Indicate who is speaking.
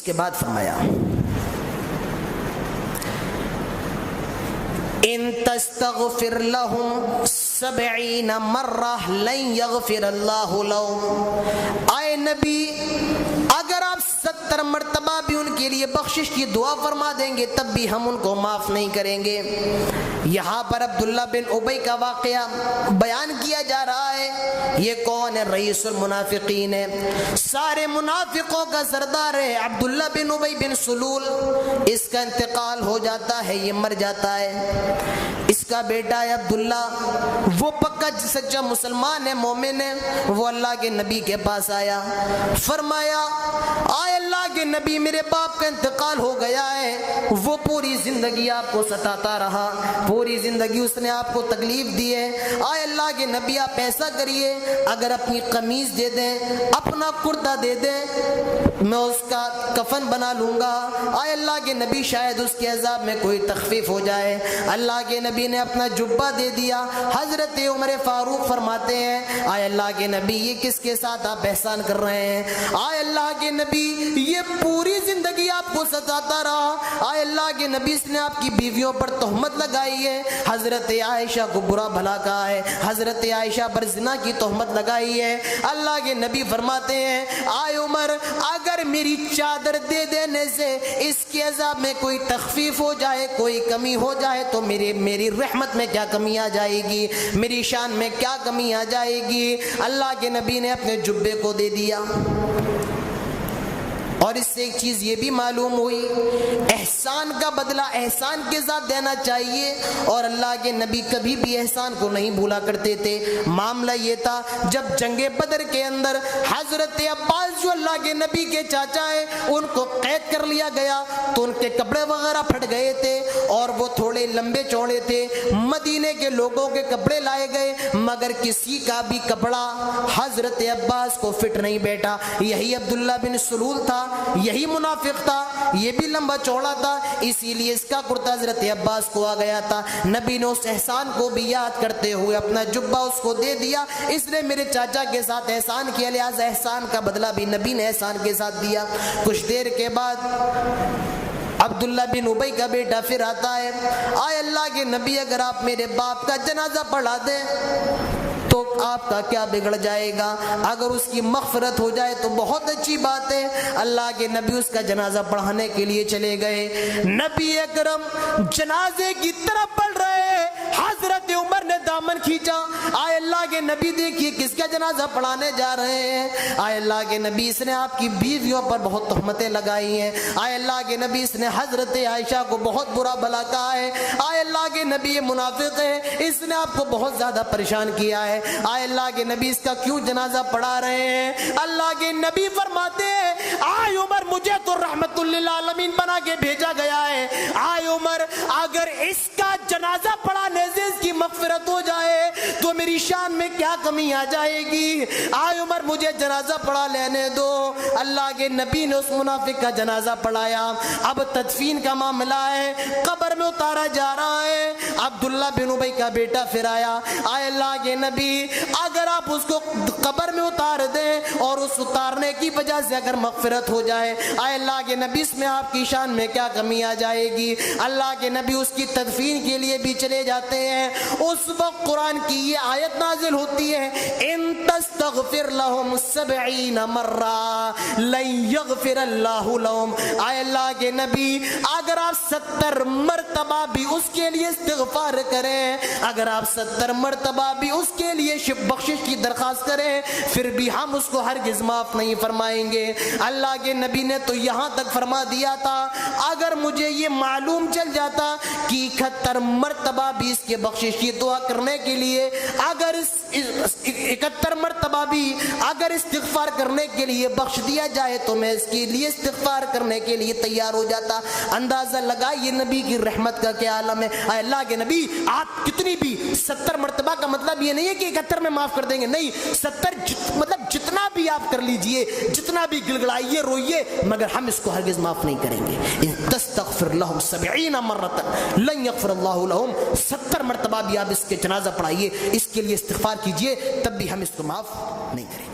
Speaker 1: اس کے بعد فرمایا ان تستغفر لهم 70 مرہ لن یغفر اللہ لهم، اے نبی اگر آپ 70 مرتبہ بھی ان کے لیے بخشش کی دعا فرما دیں گے تب بھی ہم ان کو معاف نہیں کریں گے۔ یہاں پر عبداللہ بن ابی کا واقعہ بیان کیا جا رہا ہے۔ یہ کون ہے؟ رئیس المنافقین ہے، سارے منافقوں کا سردار ہے عبداللہ بن ابی بن سلول۔ اس کا انتقال ہو جاتا ہے، یہ مر جاتا ہے۔ اس کا بیٹا ہے عبداللہ، وہ پکا سچا مسلمان ہے، مومن ہے۔ وہ اللہ کے نبی کے پاس آیا، فرمایا آئے اللہ کے نبی میرے باپ کا انتقال ہو گیا ہے، وہ پوری زندگی آپ کو ستاتا رہا، پوری زندگی اس نے آپ کو تکلیف دی ہے، آئے اللہ کے نبی آپ ایسا کریے اگر اپنی قمیض دے دیں، اپنا کرتا دے دیں، میں اس کا کفن بنا لوں گا، آئے اللہ کے نبی شاید اس کے عذاب میں کوئی تخفیف ہو جائے۔ اللہ کے نبی نے اپنا جبہ دے دیا۔ حضرت عمر فاروق فرماتے ہیں آئے اللہ کے نبی یہ کس کے ساتھ آپ احسان کر رہے ہیں؟ آئے اللہ کے نبی یہ پوری زندگی آپ کو ستاتا رہا، آئے اللہ کے نبی اس نے آپ کی بیویوں پر تہمت لگائی ہے، حضرت عائشہ کو برا بھلا کہا ہے، حضرت عائشہ پر زنا کی تہمت لگائی ہے۔ اللہ کے نبی فرماتے ہیں آئے عمر اگر میری چادر دے دینے سے اس کے عذاب میں کوئی تخفیف ہو جائے، کوئی کمی ہو جائے تو میری رحمت میں کیا کمی آ جائے گی، میری شان میں کیا کمی آ جائے گی۔ اللہ کے نبی نے اپنے جبے کو دے دیا۔ اور اس سے ایک چیز یہ بھی معلوم ہوئی، احسان کا بدلہ احسان کے ساتھ دینا چاہیے، اور اللہ کے نبی کبھی بھی احسان کو نہیں بھولا کرتے تھے۔ معاملہ یہ تھا جب جنگ بدر کے اندر حضرت عباس جو اللہ کے نبی کے چاچا ہیں ان کو قید کر لیا گیا تو ان کے کپڑے وغیرہ پھٹ گئے تھے اور وہ تھوڑے لمبے چوڑے تھے۔ مدینے کے لوگوں کے کپڑے لائے گئے مگر کسی کا بھی کپڑا حضرت عباس کو فٹ نہیں بیٹھا۔ یہی عبداللہ بن سلول تھا، یہی منافق تھا، یہ بھی لمبا چوڑا تھا، اسی لیے اس کا کرتا حضرت عباس کو آ گیا تھا۔ نبی نے اس احسان کو بھی یاد کرتے ہوئے اپنا جبہ اس کو دے دیا، اس نے میرے چاچا کے ساتھ احسان کیا لہذا احسان کا بدلہ بھی نبی نے احسان کے ساتھ دیا۔ کچھ دیر کے بعد عبداللہ بن ابی کا بیٹا پھر آتا ہے، آئے اللہ کے نبی اگر آپ میرے باپ کا جنازہ پڑھا دیں تو آپ کا کیا بگڑ جائے گا، اگر اس کی مغفرت ہو جائے تو بہت اچھی بات ہے۔ اللہ کے نبی اس کا جنازہ پڑھانے کے لیے چلے گئے۔ نبی اکرم جنازے کی طرف بڑھ رہے، حضرت عمر نے دامن کھینچا، آئے اللہ کے نبی دیکھیے کس کا جنازہ پڑھانے جا رہے ہیں۔ آئے اللہ کے نبی اس نے آپ کی بیویوں پر بہت تہمتیں لگائی ہیں، آئے اللہ کے نبی اس نے حضرت عائشہ کو بہت برا بھلا کہا ہے، آئے اللہ کے نبی یہ منافق ہے، اس نے آپ کو بہت زیادہ پریشان کیا ہے، آئے اللہ کے نبی اس کا کیوں جنازہ پڑھا رہے ہیں؟ اللہ کے نبی فرماتے ہیں آئے عمر مجھے تو رحمت للعالمین بنا کے بھیجا گیا ہے، آئے عمر اگر اس کا جنازہ پڑھانے سے اس کی مغفرت ہو جائے تو میری شان میں کیا کمی آ جائے گی، آئے عمر مجھے جنازہ پڑھا لینے دو۔ اللہ کے نبی نے اس منافق کا جنازہ پڑھایا۔ اب تدفین کا معاملہ ہے، قبر میں اتارا جا رہا ہے۔ عبداللہ بن ابی کا بیٹا پھر آیا، آئے اللہ کے نبی اگر آپ اس کو قبر میں اتار دیں اور اس اتارنے کی وجہ سے اگر مغفرت ہو جائے، آئے اللہ کے نبی اس میں آپ کی شان میں کیا کمی آ جائے گی۔ اللہ کے نبی اس کی تدفین کے لیے بھی چلے جاتے ہیں۔ اس وقت قرآن کی یہ آیت نازل ہوتی ہے ان تستغفر لهم 70 مرہ لن یغفر اللہ لهم، آئے اللہ کے نبی اگر آپ 70 مرتبہ بھی اس کے لیے استغفار کریں، اگر آپ 70 مرتبہ بھی اس کے لیے بخشش کی درخواست کریں پھر بھی ہم اس کو ہرگز معاف نہیں فرمائیں گے۔ اللہ کے نبی نے تو یہاں تک فرما دیا تھا اگر مجھے یہ معلوم چل جاتا کہ 71 مرتبہ بھی اس کے بخشش کی دعا کرنے کے لیے اگر 71 مرتبہ بھی اگر استغفار کرنے کے لیے بخش دیا جائے تو میں اس کے لیے استغفار کرنے کے لیے تیار ہو جاتا۔ اندازہ لگائیے نبی کی رحمت کا کیا عالم ہے۔ اے اللہ کے نبی آپ کتنی بھی 70 مرتبہ کا مطلب یہ نہیں ہے کہ 71 میں معاف کر دیں گے، نہیں، 70 مطلب جتنا بھی آپ کر لیجئے، جتنا بھی گلگلائیے روئیے، مگر ہم اس کو ہرگز معاف نہیں کریں گے۔ ان تستغفر لهم 70 مرۃ لن یغفر اللہ لهم، 70 مرتبہ بھی آپ اس کے جنازہ پڑھائیے، اس کے لیے استغفار کیجئے، تب بھی ہم اس کو معاف نہیں کریں گے۔